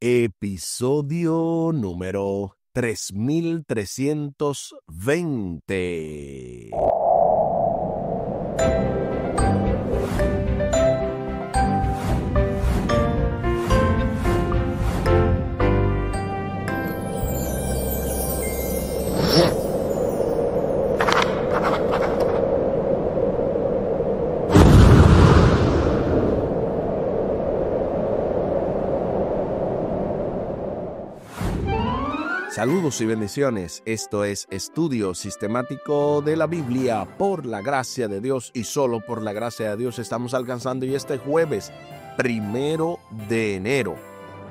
Episodio número 3320. Saludos y bendiciones. Esto es Estudio Sistemático de la Biblia por la gracia de Dios y solo por la gracia de Dios estamos alcanzando y este jueves 1 de enero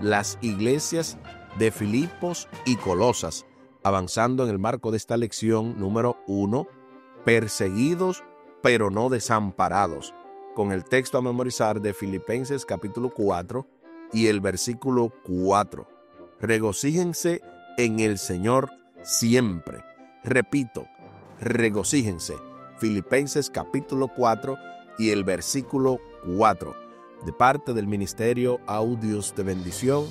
las iglesias de Filipos y Colosas, avanzando en el marco de esta lección número 1, perseguidos pero no desamparados, con el texto a memorizar de Filipenses capítulo 4 y el versículo 4. Regocíjense en el Señor siempre. Repito, regocíjense. Filipenses capítulo 4 y el versículo 4. De parte del Ministerio Audios de Bendición,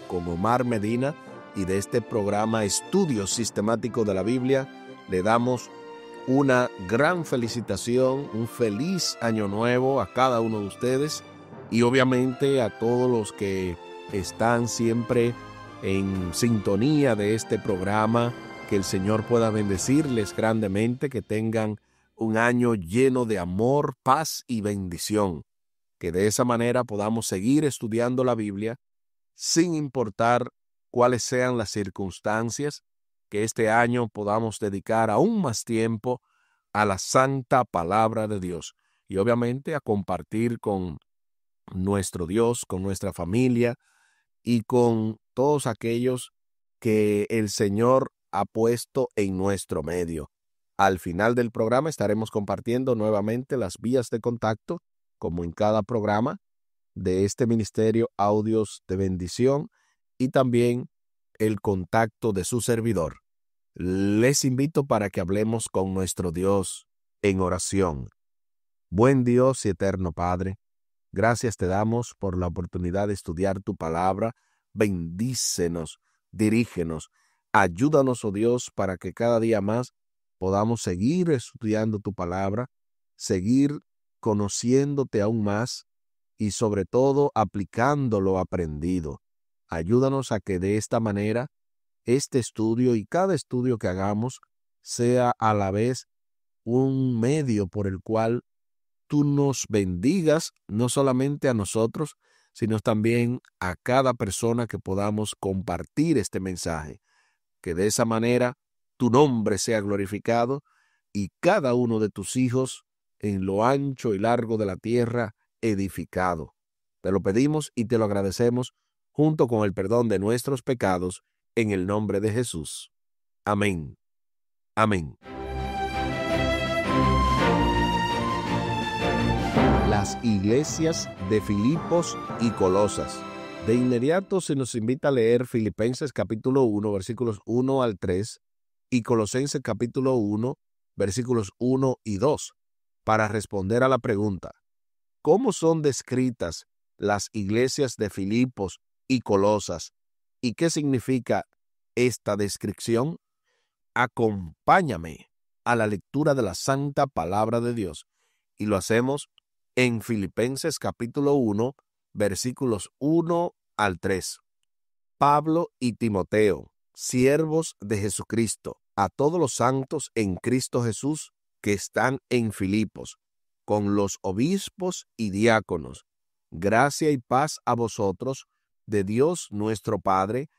con Omar Medina, y de este programa Estudio Sistemático de la Biblia, le damos una gran felicitación, un feliz año nuevo a cada uno de ustedes y obviamente a todos los que están siempre en sintonía de este programa. Que el Señor pueda bendecirles grandemente, que tengan un año lleno de amor, paz y bendición, que de esa manera podamos seguir estudiando la Biblia sin importar cuáles sean las circunstancias, que este año podamos dedicar aún más tiempo a la santa palabra de Dios y obviamente a compartir con nuestro Dios, con nuestra familia y con todos aquellos que el Señor ha puesto en nuestro medio. Al final del programa estaremos compartiendo nuevamente las vías de contacto, como en cada programa de este Ministerio Audios de Bendición, y también el contacto de su servidor. Les invito para que hablemos con nuestro Dios en oración. Buen Dios y eterno Padre, gracias te damos por la oportunidad de estudiar tu palabra. Bendícenos, dirígenos, ayúdanos, oh Dios, para que cada día más podamos seguir estudiando tu palabra, seguir conociéndote aún más y sobre todo aplicando lo aprendido. Ayúdanos a que de esta manera este estudio y cada estudio que hagamos sea a la vez un medio por el cual tú nos bendigas, no solamente a nosotros, sino también a cada persona que podamos compartir este mensaje. Que de esa manera tu nombre sea glorificado y cada uno de tus hijos en lo ancho y largo de la tierra edificado. Te lo pedimos y te lo agradecemos junto con el perdón de nuestros pecados en el nombre de Jesús. Amén. Amén. Las iglesias de Filipos y Colosas. De inmediato se nos invita a leer Filipenses capítulo 1, versículos 1 al 3 y Colosenses capítulo 1, versículos 1 y 2, para responder a la pregunta: ¿cómo son descritas las iglesias de Filipos y Colosas y qué significa esta descripción? Acompáñame a la lectura de la santa palabra de Dios y lo hacemos en Filipenses capítulo 1, versículos 1 al 3. Pablo y Timoteo, siervos de Jesucristo, a todos los santos en Cristo Jesús que están en Filipos, con los obispos y diáconos, gracia y paz a vosotros, de Dios nuestro Padre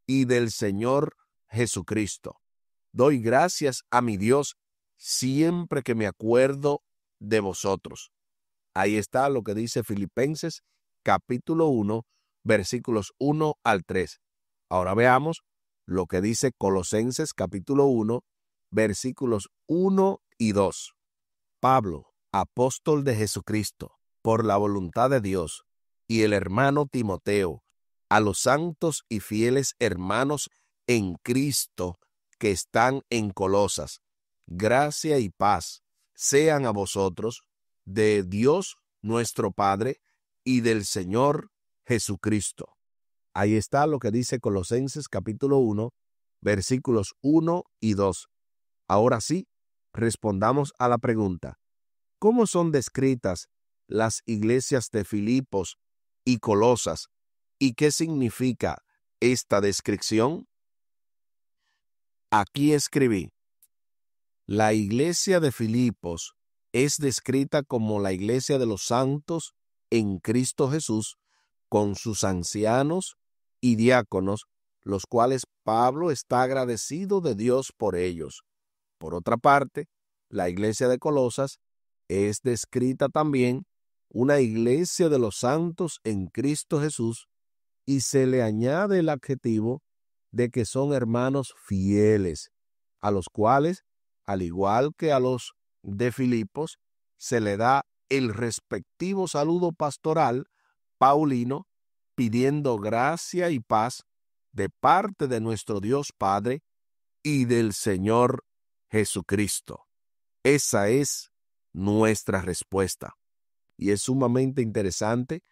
y del Señor Jesucristo. Doy gracias a mi Dios siempre que me acuerdo de vosotros. Ahí está lo que dice Filipenses capítulo 1, versículos 1 al 3. Ahora veamos lo que dice Colosenses capítulo 1, versículos 1 y 2. Pablo, apóstol de Jesucristo, por la voluntad de Dios, y el hermano Timoteo, a los santos y fieles hermanos en Cristo que están en Colosas, gracia y paz sean a vosotros, de Dios nuestro Padre y del Señor Jesucristo. Ahí está lo que dice Colosenses capítulo 1, versículos 1 y 2. Ahora sí, respondamos a la pregunta: ¿cómo son descritas las iglesias de Filipos y Colosas? ¿Y qué significa esta descripción? Aquí escribí: la iglesia de Filipos es descrita como la iglesia de los santos en Cristo Jesús, con sus ancianos y diáconos, los cuales Pablo está agradecido de Dios por ellos. Por otra parte, la iglesia de Colosas es descrita también una iglesia de los santos en Cristo Jesús, y se le añade el adjetivo de que son hermanos fieles, a los cuales, al igual que a los de Filipos, se le da el respectivo saludo pastoral paulino, pidiendo gracia y paz de parte de nuestro Dios Padre y del Señor Jesucristo. Esa es nuestra respuesta. Y es sumamente interesante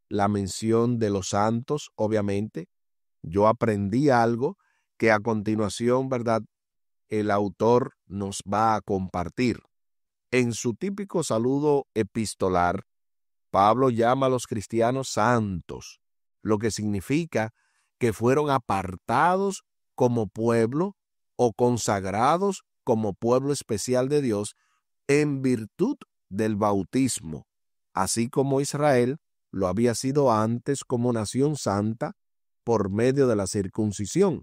la mención de los santos, obviamente. Yo aprendí algo que a continuación, ¿verdad?, el autor nos va a compartir. En su típico saludo epistolar, Pablo llama a los cristianos santos, lo que significa que fueron apartados como pueblo o consagrados como pueblo especial de Dios en virtud del bautismo, así como Israel lo había sido antes como nación santa por medio de la circuncisión.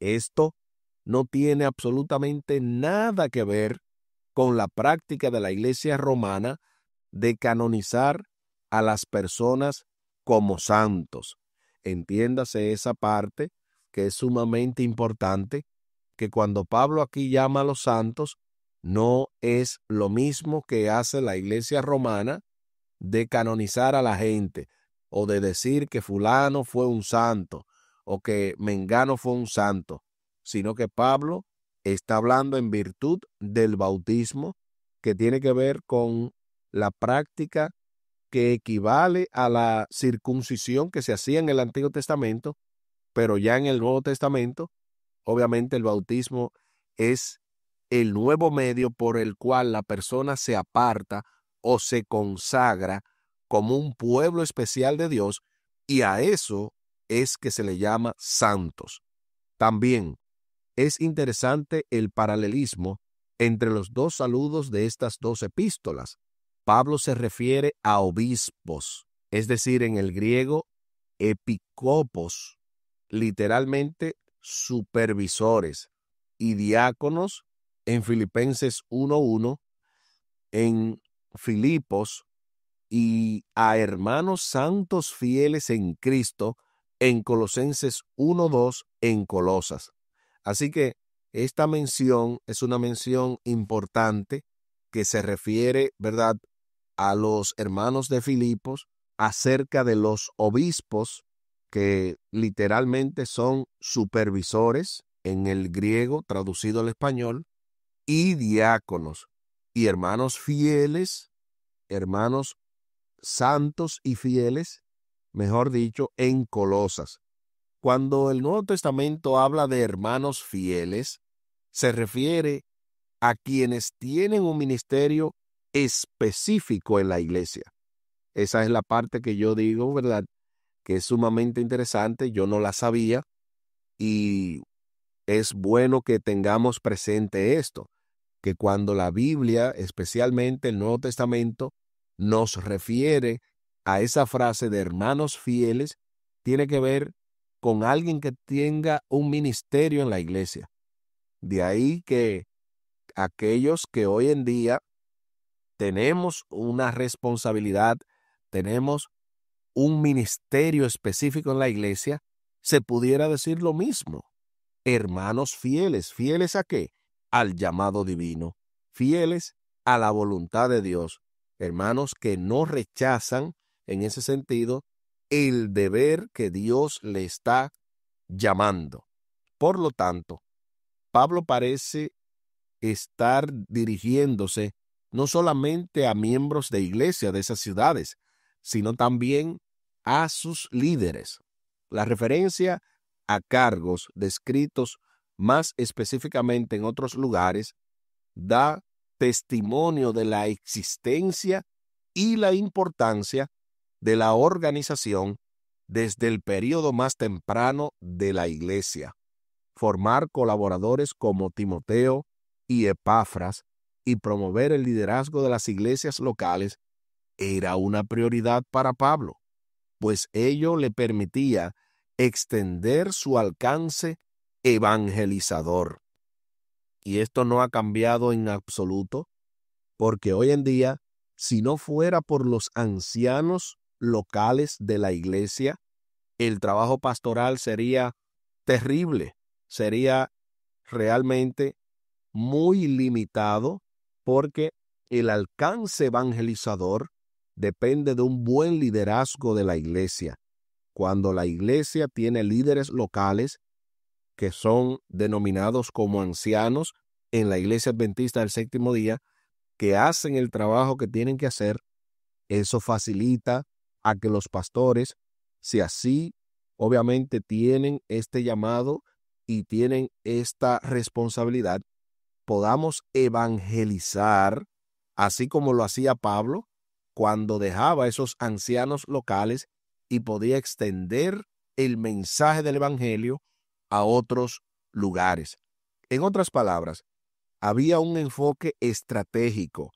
Esto no tiene absolutamente nada que ver con la práctica de la Iglesia romana de canonizar a las personas como santos. Entiéndase esa parte, que es sumamente importante, que cuando Pablo aquí llama a los santos, no es lo mismo que hace la Iglesia romana de canonizar a la gente, o de decir que fulano fue un santo, o que mengano fue un santo, sino que Pablo está hablando en virtud del bautismo, que tiene que ver con la práctica que equivale a la circuncisión que se hacía en el Antiguo Testamento, pero ya en el Nuevo Testamento, obviamente el bautismo es el nuevo medio por el cual la persona se aparta o se consagra como un pueblo especial de Dios, y a eso es que se le llama santos. También es interesante el paralelismo entre los dos saludos de estas dos epístolas. Pablo se refiere a obispos, es decir, en el griego, episcopos, literalmente supervisores, y diáconos en Filipenses 1:1, en Filipos, y a hermanos santos fieles en Cristo en Colosenses 1:2, en Colosas. Así que esta mención es una mención importante que se refiere, ¿verdad?, a los hermanos de Filipos acerca de los obispos, que literalmente son supervisores en el griego traducido al español, y diáconos, y hermanos fieles, hermanos santos y fieles, mejor dicho, en Colosas. Cuando el Nuevo Testamento habla de hermanos fieles, se refiere a quienes tienen un ministerio específico en la iglesia. Esa es la parte que yo digo, ¿verdad?, que es sumamente interesante. Yo no la sabía, y es bueno que tengamos presente esto, que cuando la Biblia, especialmente el Nuevo Testamento, nos refiere a esa frase de hermanos fieles, tiene que ver con alguien que tenga un ministerio en la iglesia. De ahí que aquellos que hoy en día tenemos una responsabilidad, tenemos un ministerio específico en la iglesia, se pudiera decir lo mismo. Hermanos fieles. ¿Fieles a qué? Al llamado divino. Fieles a la voluntad de Dios. Hermanos que no rechazan, en ese sentido, el deber que Dios le está llamando. Por lo tanto, Pablo parece estar dirigiéndose no solamente a miembros de iglesia de esas ciudades, sino también a sus líderes. La referencia a cargos descritos más específicamente en otros lugares da testimonio de la existencia y la importancia de la organización desde el período más temprano de la Iglesia. Formar colaboradores como Timoteo y Epafras y promover el liderazgo de las iglesias locales era una prioridad para Pablo, pues ello le permitía extender su alcance evangelizador. Y esto no ha cambiado en absoluto, porque hoy en día, si no fuera por los ancianos locales de la iglesia, el trabajo pastoral sería terrible, sería realmente muy limitado, porque el alcance evangelizador depende de un buen liderazgo de la iglesia. Cuando la iglesia tiene líderes locales que son denominados como ancianos en la iglesia adventista del séptimo día, que hacen el trabajo que tienen que hacer, eso facilita a que los pastores, si así obviamente tienen este llamado y tienen esta responsabilidad, podamos evangelizar, así como lo hacía Pablo cuando dejaba a esos ancianos locales y podía extender el mensaje del evangelio a otros lugares. En otras palabras, había un enfoque estratégico,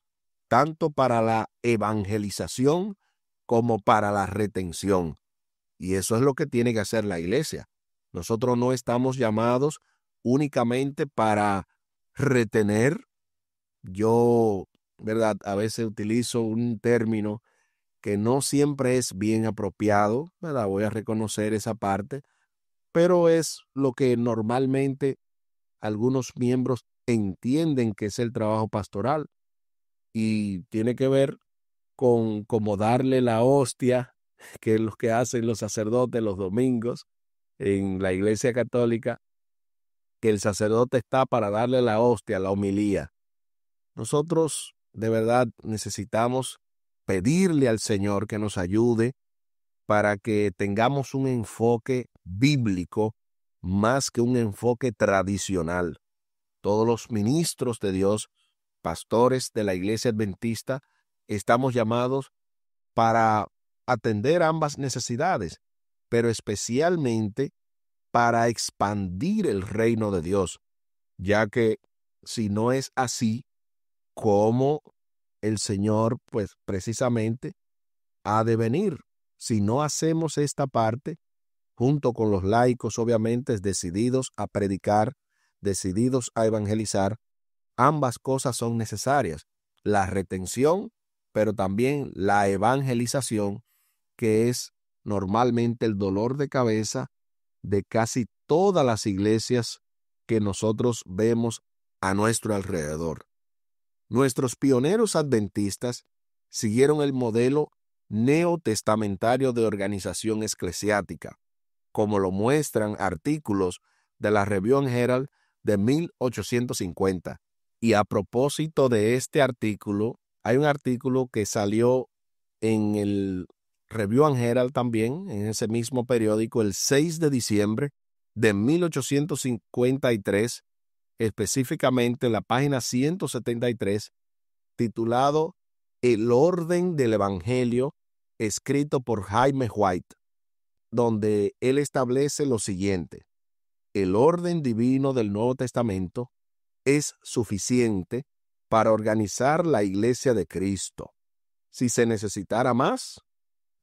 tanto para la evangelización como para la retención. Y eso es lo que tiene que hacer la iglesia. Nosotros no estamos llamados únicamente para retener. Yo, ¿verdad? A veces utilizo un término que no siempre es bien apropiado, ¿verdad? Voy a reconocer esa parte, pero es lo que normalmente algunos miembros entienden que es el trabajo pastoral, y tiene que ver con como darle la hostia, que es lo que hacen los sacerdotes los domingos en la iglesia católica, que el sacerdote está para darle la hostia, la homilía. Nosotros de verdad necesitamos pedirle al Señor que nos ayude para que tengamos un enfoque bíblico más que un enfoque tradicional. Todos los ministros de Dios, pastores de la iglesia adventista, estamos llamados para atender ambas necesidades, pero especialmente para expandir el reino de Dios, ya que si no es así, ¿cómo el Señor, pues precisamente, ha de venir? Si no hacemos esta parte, junto con los laicos, obviamente, decididos a predicar, decididos a evangelizar, ambas cosas son necesarias. La retención, pero también la evangelización, que es normalmente el dolor de cabeza de casi todas las iglesias que nosotros vemos a nuestro alrededor. Nuestros pioneros adventistas siguieron el modelo neotestamentario de organización eclesiástica, como lo muestran artículos de la Review and Herald de 1850. Y a propósito de este artículo, hay un artículo que salió en el Review and Herald también, en ese mismo periódico, el 6 de diciembre de 1853, específicamente en la página 173, titulado El orden del Evangelio, escrito por Jaime White, donde él establece lo siguiente: el orden divino del Nuevo Testamento es suficiente para organizar la Iglesia de Cristo. Si se necesitara más,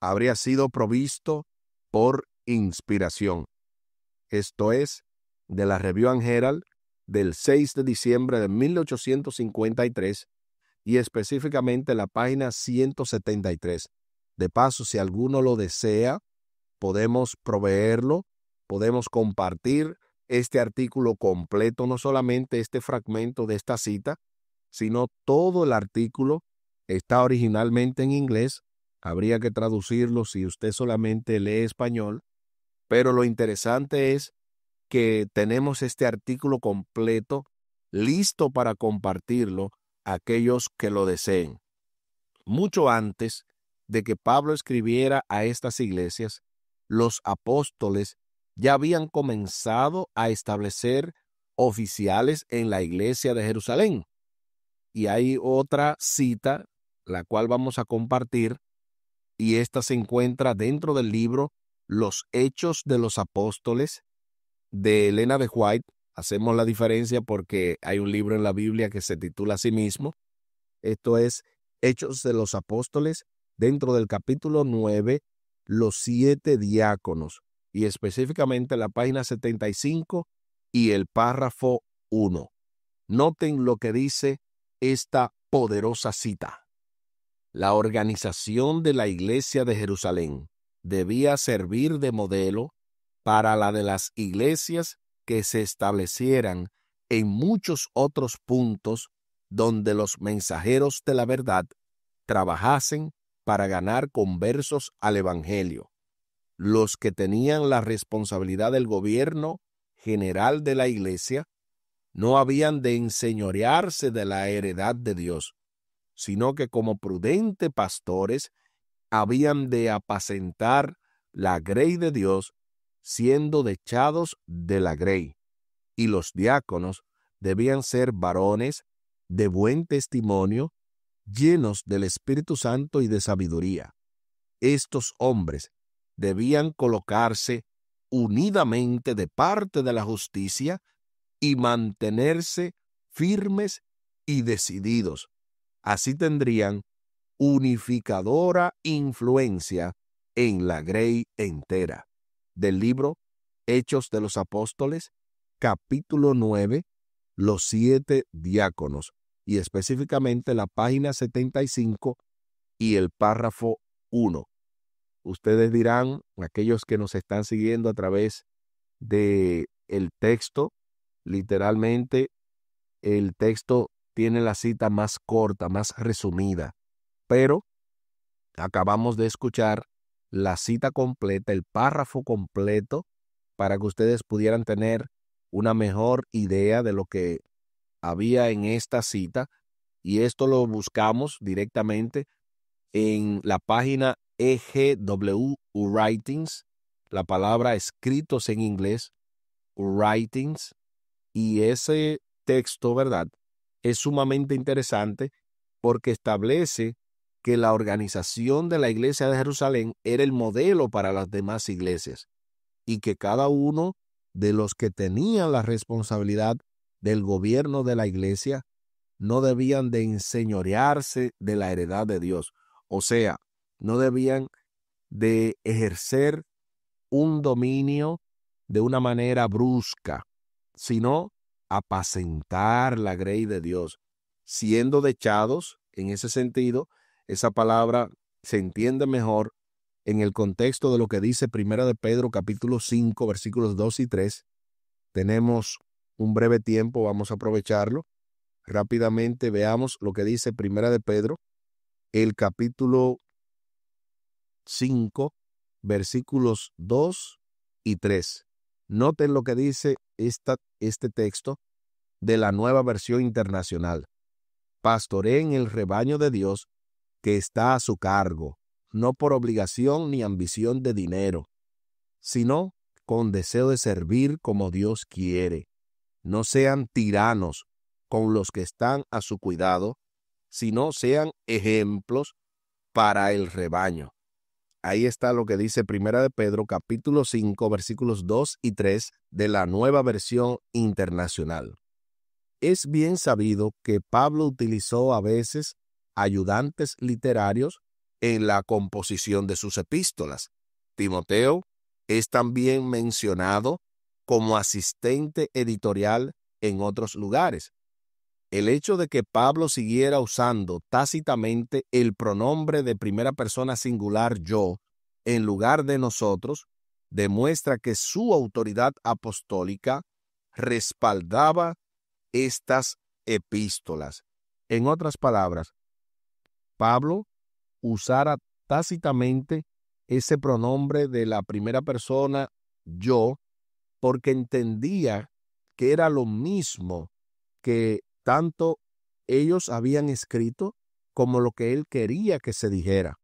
habría sido provisto por inspiración. Esto es de la Review and Herald del 6 de diciembre de 1853 y específicamente la página 173. De paso, si alguno lo desea, podemos proveerlo, podemos compartir este artículo completo, no solamente este fragmento de esta cita, sino todo el artículo. Está originalmente en inglés, habría que traducirlo si usted solamente lee español, pero lo interesante es que tenemos este artículo completo listo para compartirlo a aquellos que lo deseen. Mucho antes de que Pablo escribiera a estas iglesias, los apóstoles ya habían comenzado a establecer oficiales en la iglesia de Jerusalén. Y hay otra cita, la cual vamos a compartir, y esta se encuentra dentro del libro Los Hechos de los Apóstoles de Elena de White. Hacemos la diferencia porque hay un libro en la Biblia que se titula a sí mismo. Esto es Hechos de los Apóstoles, dentro del capítulo 9, los 7 diáconos, y específicamente la página 75 y el párrafo 1. Noten lo que dice esta poderosa cita. La organización de la iglesia de Jerusalén debía servir de modelo para la de las iglesias que se establecieran en muchos otros puntos donde los mensajeros de la verdad trabajasen para ganar conversos al Evangelio. Los que tenían la responsabilidad del gobierno general de la iglesia no habían de enseñorearse de la heredad de Dios, sino que como prudentes pastores habían de apacentar la grey de Dios, siendo dechados de la grey. Y los diáconos debían ser varones de buen testimonio, llenos del Espíritu Santo y de sabiduría. Estos hombres debían colocarse unidamente de parte de la justicia y mantenerse firmes y decididos. Así tendrían unificadora influencia en la grey entera. Del libro Hechos de los Apóstoles, capítulo 9, los 7 diáconos, y específicamente la página 75 y el párrafo 1. Ustedes dirán, aquellos que nos están siguiendo a través de el texto, literalmente el texto tiene la cita más corta, más resumida, pero acabamos de escuchar la cita completa, el párrafo completo, para que ustedes pudieran tener una mejor idea de lo que había en esta cita, y esto lo buscamos directamente en la página EGW Writings, la palabra escritos en inglés, Writings, y ese texto, ¿verdad?, es sumamente interesante porque establece que la organización de la iglesia de Jerusalén era el modelo para las demás iglesias y que cada uno de los que tenían la responsabilidad del gobierno de la iglesia no debían de enseñorearse de la heredad de Dios. O sea, no debían de ejercer un dominio de una manera brusca, sino apacentar la grey de Dios, siendo dechados. En ese sentido, esa palabra se entiende mejor en el contexto de lo que dice Primera de Pedro, capítulo 5, versículos 2 y 3. Tenemos un breve tiempo, vamos a aprovecharlo. Rápidamente veamos lo que dice Primera de Pedro, el capítulo 5, versículos 2 y 3. Noten lo que dice este texto de la Nueva Versión Internacional. Pastoreen el rebaño de Dios que está a su cargo, no por obligación ni ambición de dinero, sino con deseo de servir como Dios quiere. No sean tiranos con los que están a su cuidado, sino sean ejemplos para el rebaño. Ahí está lo que dice Primera de Pedro, capítulo 5, versículos 2 y 3 de la Nueva Versión Internacional. Es bien sabido que Pablo utilizó a veces ayudantes literarios en la composición de sus epístolas. Timoteo es también mencionado como asistente editorial en otros lugares. El hecho de que Pablo siguiera usando tácitamente el pronombre de primera persona singular yo en lugar de nosotros demuestra que su autoridad apostólica respaldaba estas epístolas. En otras palabras, Pablo usara tácitamente ese pronombre de la primera persona yo porque entendía que era lo mismo que tanto ellos habían escrito como lo que él quería que se dijera.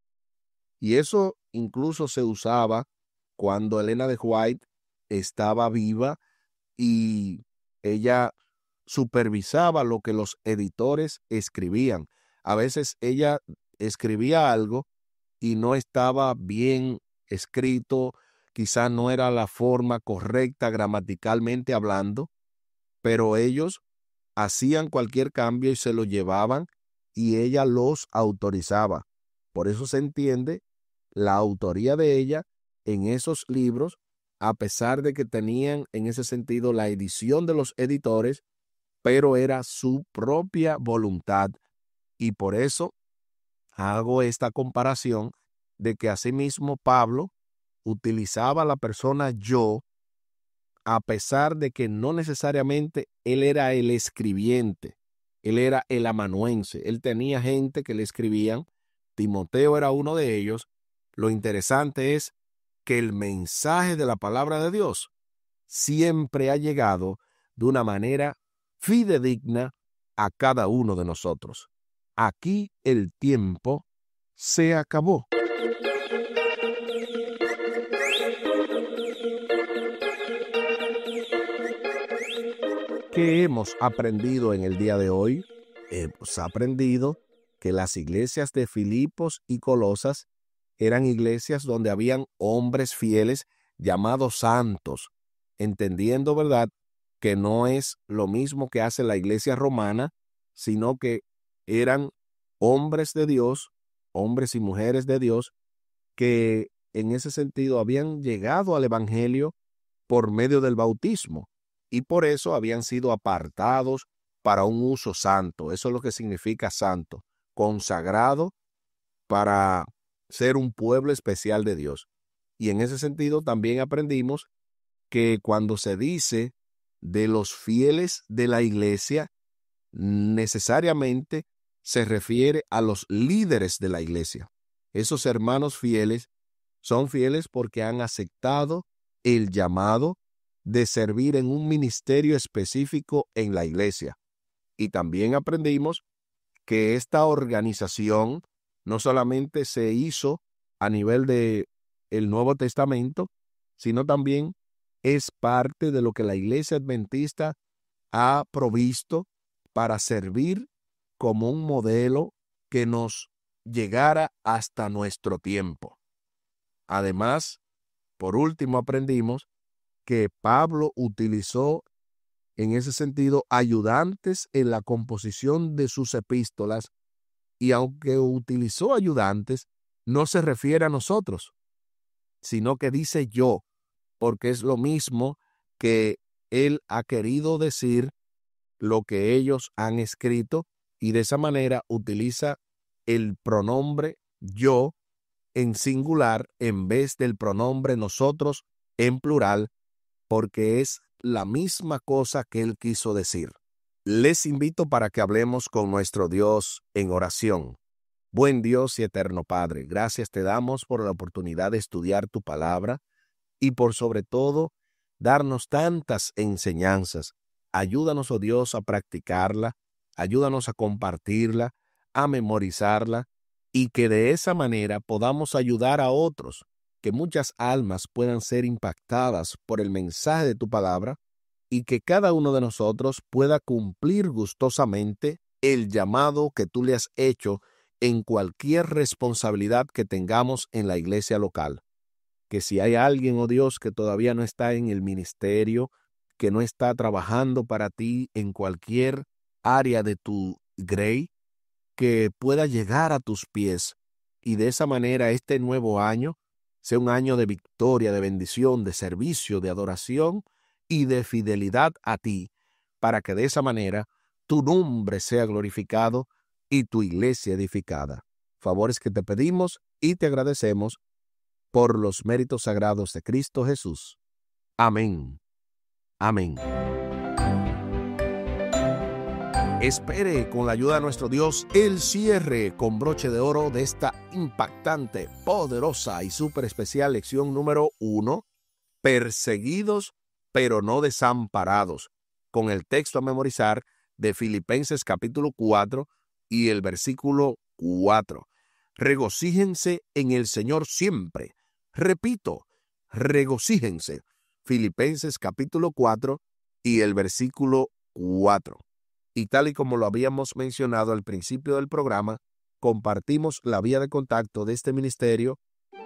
Y eso incluso se usaba cuando Elena de White estaba viva y ella supervisaba lo que los editores escribían. A veces ella escribía algo y no estaba bien escrito, quizá no era la forma correcta gramaticalmente hablando, pero ellos hacían cualquier cambio y se lo llevaban y ella los autorizaba. Por eso se entiende la autoría de ella en esos libros, a pesar de que tenían en ese sentido la edición de los editores, pero era su propia voluntad. Y por eso hago esta comparación de que asimismo Pablo utilizaba la persona yo, a pesar de que no necesariamente él era el escribiente, él era el amanuense, él tenía gente que le escribían, Timoteo era uno de ellos. Lo interesante es que el mensaje de la palabra de Dios siempre ha llegado de una manera fidedigna a cada uno de nosotros. Aquí el tiempo se acabó. ¿Qué hemos aprendido en el día de hoy? Hemos aprendido que las iglesias de Filipos y Colosas eran iglesias donde habían hombres fieles llamados santos, entendiendo, ¿verdad?, que no es lo mismo que hace la iglesia romana, sino que eran hombres de Dios, hombres y mujeres de Dios, que en ese sentido habían llegado al evangelio por medio del bautismo y por eso habían sido apartados para un uso santo. Eso es lo que significa santo, consagrado para ser un pueblo especial de Dios. Y en ese sentido también aprendimos que cuando se dice de los fieles de la iglesia, necesariamente se refiere a los líderes de la iglesia. Esos hermanos fieles son fieles porque han aceptado el llamado de servir en un ministerio específico en la iglesia. Y también aprendimos que esta organización no solamente se hizo a nivel de el Nuevo Testamento, sino también es parte de lo que la Iglesia Adventista ha provisto para servir como un modelo que nos llegara hasta nuestro tiempo. Además, por último, aprendimos que Pablo utilizó en ese sentido ayudantes en la composición de sus epístolas, y aunque utilizó ayudantes, no se refiere a nosotros, sino que dice yo, porque es lo mismo que él ha querido decir lo que ellos han escrito, y de esa manera utiliza el pronombre yo en singular en vez del pronombre nosotros en plural, porque es la misma cosa que él quiso decir. Les invito para que hablemos con nuestro Dios en oración. Buen Dios y eterno Padre, gracias te damos por la oportunidad de estudiar tu palabra y por sobre todo darnos tantas enseñanzas. Ayúdanos, oh Dios, a practicarla, ayúdanos a compartirla, a memorizarla, y que de esa manera podamos ayudar a otros, que muchas almas puedan ser impactadas por el mensaje de tu palabra, y que cada uno de nosotros pueda cumplir gustosamente el llamado que tú le has hecho en cualquier responsabilidad que tengamos en la iglesia local. Que si hay alguien, oh Dios, que todavía no está en el ministerio, que no está trabajando para ti en cualquier área de tu grey, que pueda llegar a tus pies, y de esa manera este nuevo año sea un año de victoria, de bendición, de servicio, de adoración y de fidelidad a ti, para que de esa manera tu nombre sea glorificado y tu iglesia edificada. Favores que te pedimos y te agradecemos por los méritos sagrados de Cristo Jesús. Amén. Amén. Espere, con la ayuda de nuestro Dios, el cierre con broche de oro de esta impactante, poderosa y súper especial lección número 1, perseguidos pero no desamparados, con el texto a memorizar de Filipenses capítulo 4 y el versículo 4. Regocíjense en el Señor siempre. Repito, regocíjense. Filipenses capítulo 4 y el versículo 4. Y tal y como lo habíamos mencionado al principio del programa, compartimos la vía de contacto de este ministerio,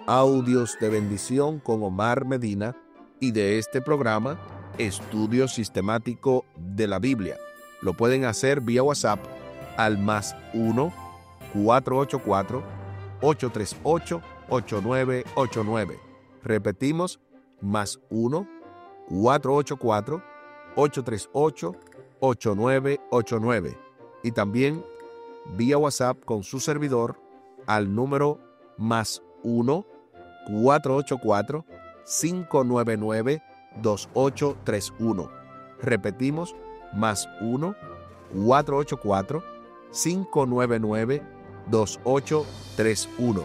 Audios de Bendición con Omar Medina, y de este programa, Estudio Sistemático de la Biblia. Lo pueden hacer vía WhatsApp al +1 484 838 8989. Repetimos, +1 484 838 8989. Y también vía WhatsApp con su servidor al número +1 484 599 2831. Repetimos, +1 484 599 2831.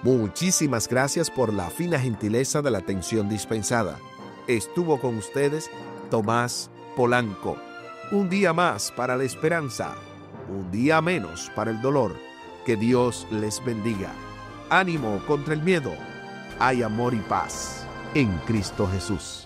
Muchísimas gracias por la fina gentileza de la atención dispensada. Estuvo con ustedes Tomás Polanco. Un día más para la esperanza, un día menos para el dolor. Que Dios les bendiga. Ánimo contra el miedo. Hay amor y paz en Cristo Jesús.